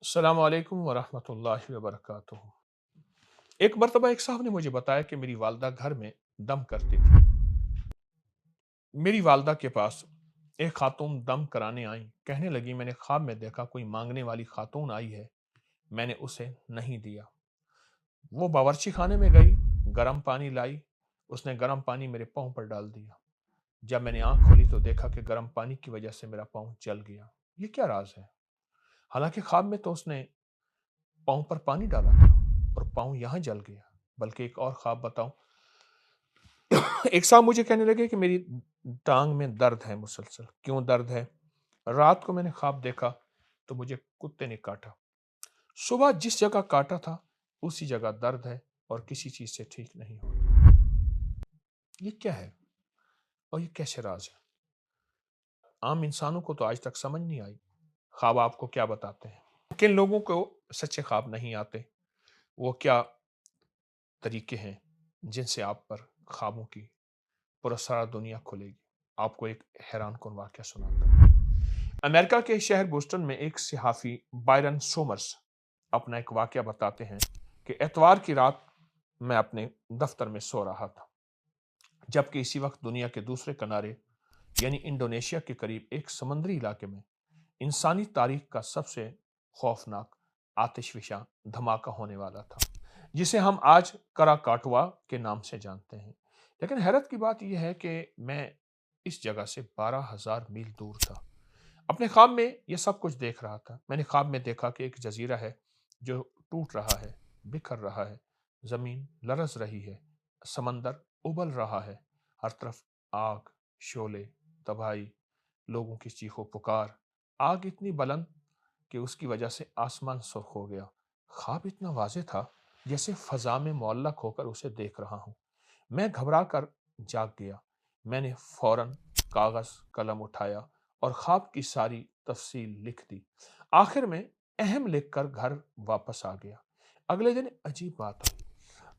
السلام علیکم ورحمۃ اللہ وبرکاتہ۔ ایک مرتبہ ایک صاحب نے مجھے بتایا کہ میری والدہ گھر میں دم کرتی تھی۔ میری والدہ کے پاس ایک خاتون دم کرانے آئیں، کہنے لگی میں نے خواب میں دیکھا کوئی مانگنے والی خاتون آئی ہے، میں نے اسے نہیں دیا۔ وہ باورچی خانے میں گئی، گرم پانی لائی، اس نے گرم پانی میرے پاؤں پر ڈال دیا۔ جب میں نے آنکھ کھولی تو دیکھا کہ گرم پانی کی وجہ سے میرا پاؤں جل گیا۔ یہ کیا راز ہے؟ حالانکہ خواب میں تو اس نے پاؤں پر پانی ڈالا تھا اور پاؤں یہاں جل گیا۔ بلکہ ایک اور خواب بتاؤں، ایک صاحب مجھے کہنے لگے کہ میری ٹانگ میں درد ہے مسلسل۔ کیوں درد ہے؟ رات کو میں نے خواب دیکھا تو مجھے کتے نے کاٹا۔ صبح جس جگہ کاٹا تھا اسی جگہ درد ہے اور کسی چیز سے ٹھیک نہیں ہوتا۔ یہ کیا ہے اور یہ کیسے راز ہے؟ عام انسانوں کو تو آج تک سمجھ نہیں آئی۔ خواب آپ کو کیا بتاتے ہیں؟ کن لوگوں کو سچے خواب نہیں آتے؟ وہ کیا طریقے ہیں جن سے آپ پر خوابوں کی پراسرار دنیا کھلے گی؟ آپ کو ایک حیران کن واقعہ سناتا ہوں۔ امریکہ کے شہر بوسٹن میں ایک صحافی بائرن سومرز اپنا ایک واقعہ بتاتے ہیں کہ اتوار کی رات میں اپنے دفتر میں سو رہا تھا، جبکہ اسی وقت دنیا کے دوسرے کنارے یعنی انڈونیشیا کے قریب ایک سمندری علاقے میں انسانی تاریخ کا سب سے خوفناک آتش فشاں دھماکہ ہونے والا تھا، جسے ہم آج کرا کاٹوا کے نام سے جانتے ہیں۔ لیکن حیرت کی بات یہ ہے کہ میں اس جگہ سے 12,000 میل دور تھا۔ اپنے خواب میں یہ سب کچھ دیکھ رہا تھا۔ میں نے خواب میں دیکھا کہ ایک جزیرہ ہے جو ٹوٹ رہا ہے، بکھر رہا ہے، زمین لرز رہی ہے، سمندر ابل رہا ہے، ہر طرف آگ، شعلے، تباہی، لوگوں کی چیخ و پکار۔ آگ اتنی بلند کہ اس کی وجہ سے آسمان سرخ ہو گیا۔ خواب اتنا واضح تھا جیسے فضا میں معلق ہو کر اسے دیکھ رہا ہوں۔ میں گھبرا کر جاگ گیا۔ میں نے فوراً کاغذ قلم اٹھایا اور خواب کی ساری تفصیل لکھ دی۔ آخر میں اہم لکھ کر گھر واپس آ گیا۔ اگلے دن عجیب بات ہوئی۔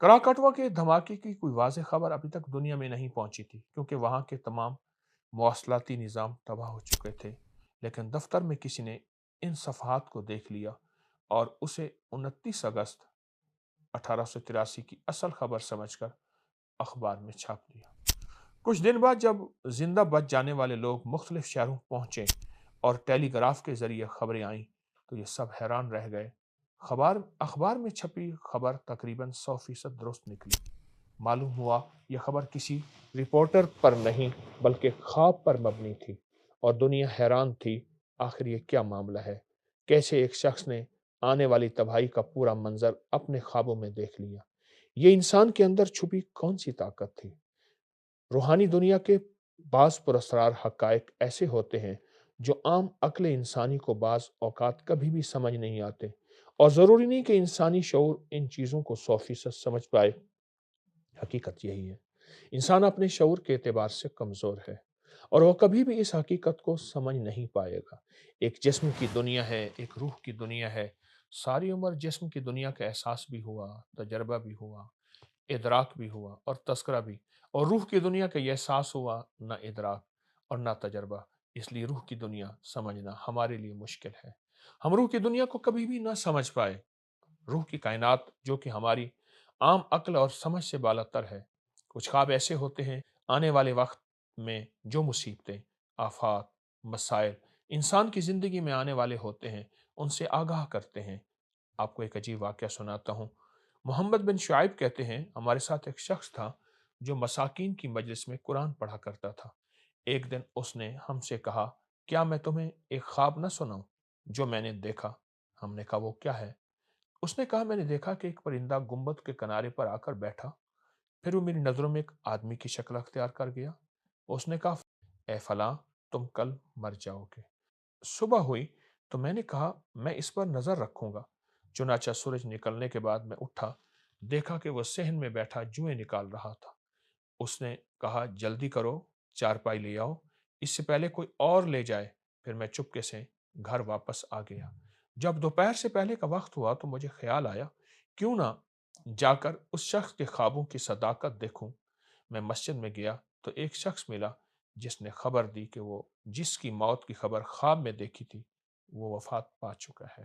کراکٹوا کے دھماکے کی کوئی واضح خبر ابھی تک دنیا میں نہیں پہنچی تھی، کیونکہ وہاں کے تمام مواصلاتی نظام تباہ ہو چکے تھے۔ لیکن دفتر میں کسی نے ان صفحات کو دیکھ لیا اور اسے 29 اگست 1883 کی اصل خبر سمجھ کر اخبار میں چھاپ دیا۔ کچھ دن بعد جب زندہ بچ جانے والے لوگ مختلف شہروں پہنچے اور ٹیلی گراف کے ذریعے خبریں آئیں تو یہ سب حیران رہ گئے۔ اخبار میں چھپی خبر تقریباً 100% درست نکلی۔ معلوم ہوا یہ خبر کسی رپورٹر پر نہیں بلکہ خواب پر مبنی تھی، اور دنیا حیران تھی آخر یہ کیا معاملہ ہے؟ کیسے ایک شخص نے آنے والی تباہی کا پورا منظر اپنے خوابوں میں دیکھ لیا؟ یہ انسان کے اندر چھپی کون سی طاقت تھی؟ روحانی دنیا کے بعض پراسرار حقائق ایسے ہوتے ہیں جو عام عقل انسانی کو بعض اوقات کبھی بھی سمجھ نہیں آتے، اور ضروری نہیں کہ انسانی شعور ان چیزوں کو 100% سمجھ پائے۔ حقیقت یہی ہے، انسان اپنے شعور کے اعتبار سے کمزور ہے اور وہ کبھی بھی اس حقیقت کو سمجھ نہیں پائے گا۔ ایک جسم کی دنیا ہے، ایک روح کی دنیا ہے۔ ساری عمر جسم کی دنیا کا احساس بھی ہوا، تجربہ بھی ہوا، ادراک بھی ہوا اور تذکرہ بھی، اور روح کی دنیا کا یہ احساس ہوا نہ ادراک اور نہ تجربہ۔ اس لیے روح کی دنیا سمجھنا ہمارے لیے مشکل ہے۔ ہم روح کی دنیا کو کبھی بھی نہ سمجھ پائے۔ روح کی کائنات جو کہ ہماری عام عقل اور سمجھ سے بالاتر ہے۔ کچھ خواب ایسے ہوتے ہیں آنے والے وقت میں جو مصیبتیں، آفات، مسائل انسان کی زندگی میں آنے والے ہوتے ہیں ان سے آگاہ کرتے ہیں۔ آپ کو ایک عجیب واقعہ سناتا ہوں۔ محمد بن شعیب کہتے ہیں ہمارے ساتھ ایک شخص تھا جو مساکین کی مجلس میں قرآن پڑھا کرتا تھا۔ ایک دن اس نے ہم سے کہا، کیا میں تمہیں ایک خواب نہ سناؤں جو میں نے دیکھا؟ ہم نے کہا وہ کیا ہے؟ اس نے کہا میں نے دیکھا کہ ایک پرندہ گنبد کے کنارے پر آ کر بیٹھا، پھر وہ میری نظروں میں ایک آدمی کی شکل اختیار کر گیا۔ اس نے کہا اے فلاں، تم کل مر جاؤ گے۔ صبح ہوئی تو میں نے کہا میں اس پر نظر رکھوں گا۔ چنانچہ سورج نکلنے کے بعد میں اٹھا، دیکھا کہ وہ صحن میں بیٹھا جوئیں نکال رہا تھا۔ اس نے کہا جلدی کرو، چارپائی لے آؤ، اس سے پہلے کوئی اور لے جائے۔ پھر میں چپکے سے گھر واپس آ گیا۔ جب دوپہر سے پہلے کا وقت ہوا تو مجھے خیال آیا کیوں نہ جا کر اس شخص کے خوابوں کی صداقت دیکھوں۔ میں مسجد میں گیا تو ایک شخص ملا جس نے خبر دی کہ وہ جس کی موت کی خبر خواب میں دیکھی تھی وہ وفات پا چکا ہے۔